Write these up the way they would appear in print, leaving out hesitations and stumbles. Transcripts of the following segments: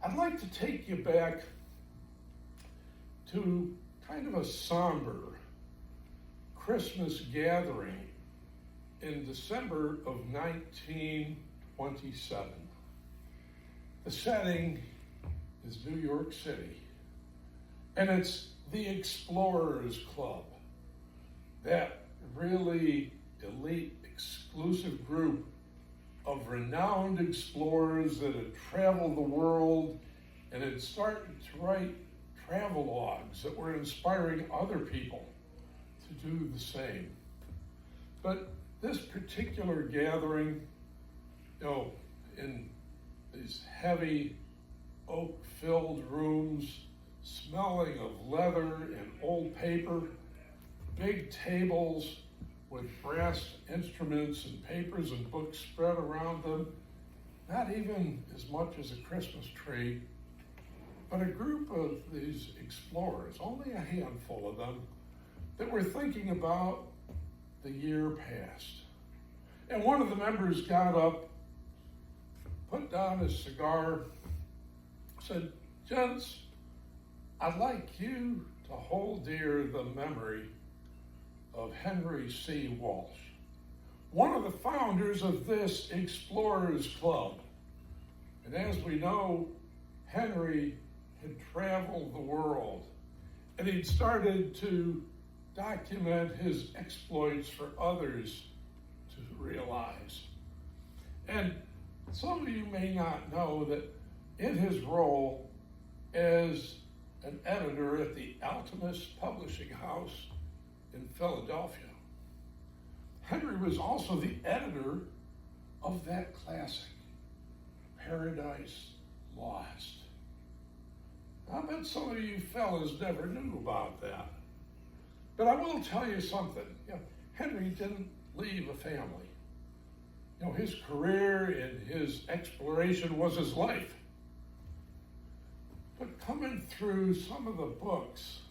I'd like to take you back to kind of a somber Christmas gathering in December of 1927. The setting is New York City, and it's the Explorers Club, that really elite, exclusive group of renowned explorers that had traveled the world and had started to write travel logs that were inspiring other people to do the same. But this particular gathering, in these heavy oak-filled rooms, smelling of leather and old paper, big tables with brass instruments and papers and books spread around them, not even as much as a Christmas tree, but a group of these explorers, only a handful of them, that were thinking about the year past. And one of the members got up, put down his cigar, said, "Gents, I'd like you to hold dear the memory of Henry C. Walsh, one of the founders of this Explorers Club." And as we know, Henry had traveled the world, and he'd started to document his exploits for others to realize. And some of you may not know that in his role as an editor at the Alchemist Publishing House in Philadelphia, Henry was also the editor of that classic, Paradise Lost. I bet some of you fellas never knew about that. But I will tell you something. Henry didn't leave a family. His career and his exploration was his life. But coming through some of the books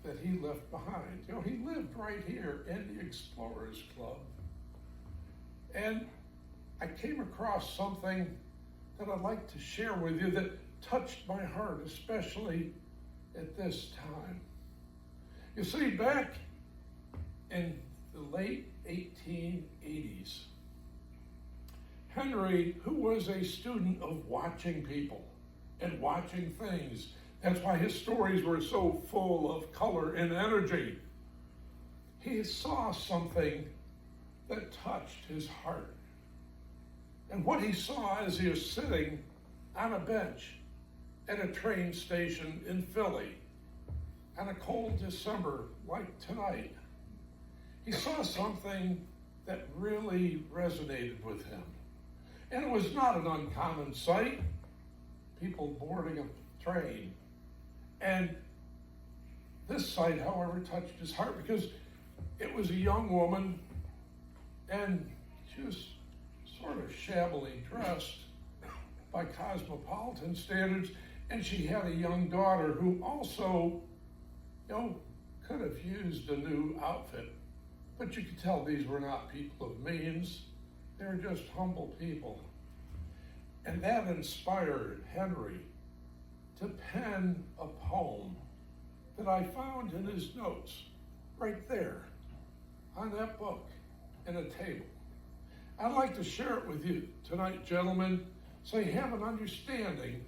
that he left behind, he lived right here in the Explorers Club. And I came across something that I'd like to share with you that touched my heart, especially at this time. You see, back in the late 1880s, Henry, who was a student of watching people and watching things, that's why his stories were so full of color and energy, he saw something that touched his heart. And what he saw as he was sitting on a bench at a train station in Philly on a cold December like tonight, he saw something that really resonated with him. And it was not an uncommon sight, people boarding a train. And this sight, however, touched his heart because it was a young woman, and she was sort of shabbily dressed by cosmopolitan standards, and she had a young daughter who also, could have used a new outfit. But you could tell these were not people of means. They were just humble people. And that inspired Henry to pen a poem that I found in his notes right there on that book in a table. I'd like to share it with you tonight, gentlemen, so you have an understanding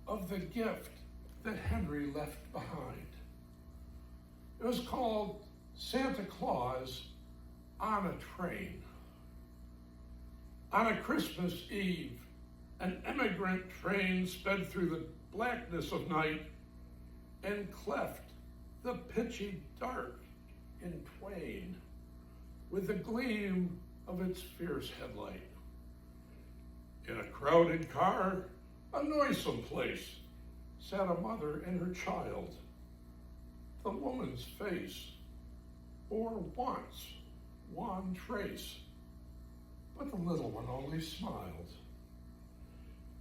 of the gift that Henry left behind. It was called Santa Claus on a Train. On a Christmas Eve, an immigrant train sped through the blackness of night and cleft the pitchy dark in twain with the gleam of its fierce headlight. In a crowded car, a noisome place, sat a mother and her child. The woman's face bore once one trace, but the little one only smiled,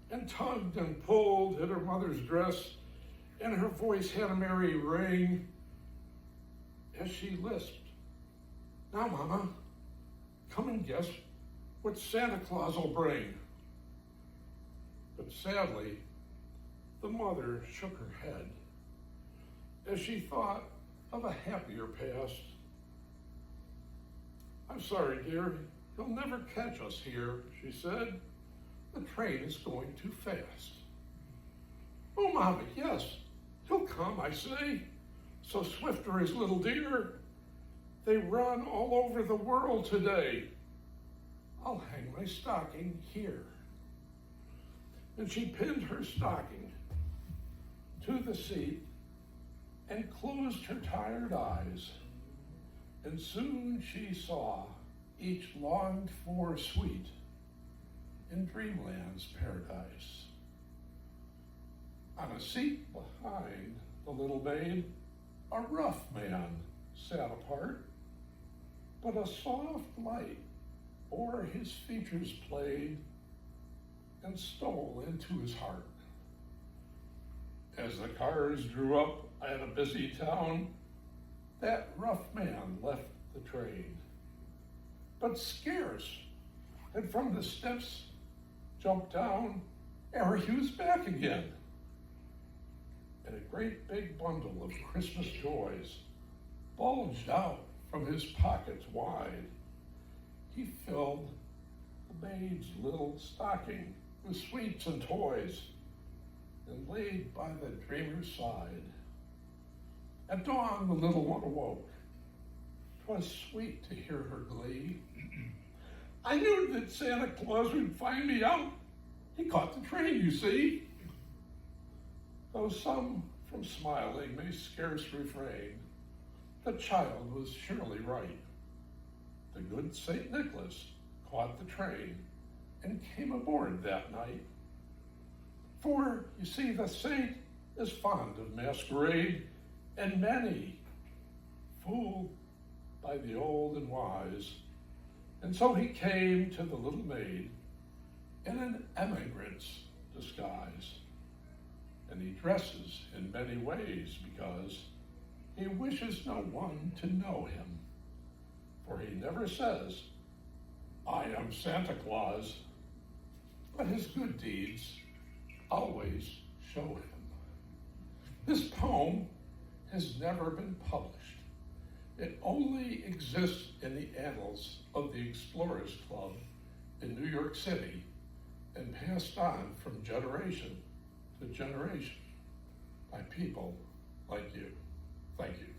and tugged and pulled at her mother's dress, and her voice had a merry ring as she lisped, "Now, Mama, come and guess what Santa Claus will bring." But sadly, The mother shook her head as she thought of a happier past. "I'm sorry, dear, he'll never catch us here," she said. "The train is going too fast." "Oh, Mama, yes, he'll come, I say. So swift are his little deer. They run all over the world today. I'll hang my stocking here." And she pinned her stocking to the seat and closed her tired eyes. And soon she saw each longed for sweet in dreamland's paradise. On a seat behind the little maid, a rough man sat apart, but a soft light o'er his features played and stole into his heart. As the cars drew up at a busy town, that rough man left the train. But scarce had from the steps jumped down ere he was back again. And a great big bundle of Christmas joys bulged out from his pockets wide. He filled the maid's little stocking with sweets and toys and laid by the dreamer's side. At dawn, the little one awoke. 'Twas sweet to hear her glee. "I knew that Santa Claus would find me out. He caught the train, you see." Though some from smiling may scarce refrain, the child was surely right. The good St. Nicholas caught the train and came aboard that night. For, you see, the saint is fond of masquerade, and many, fooled by the old and wise. And so he came to the little maid in an emigrant's disguise. And he dresses in many ways because he wishes no one to know him. For he never says, "I am Santa Claus," but his good deeds always show him. This poem has never been published. It only exists in the annals of the Explorers Club in New York City and passed on from generation to generation by people like you. Thank you.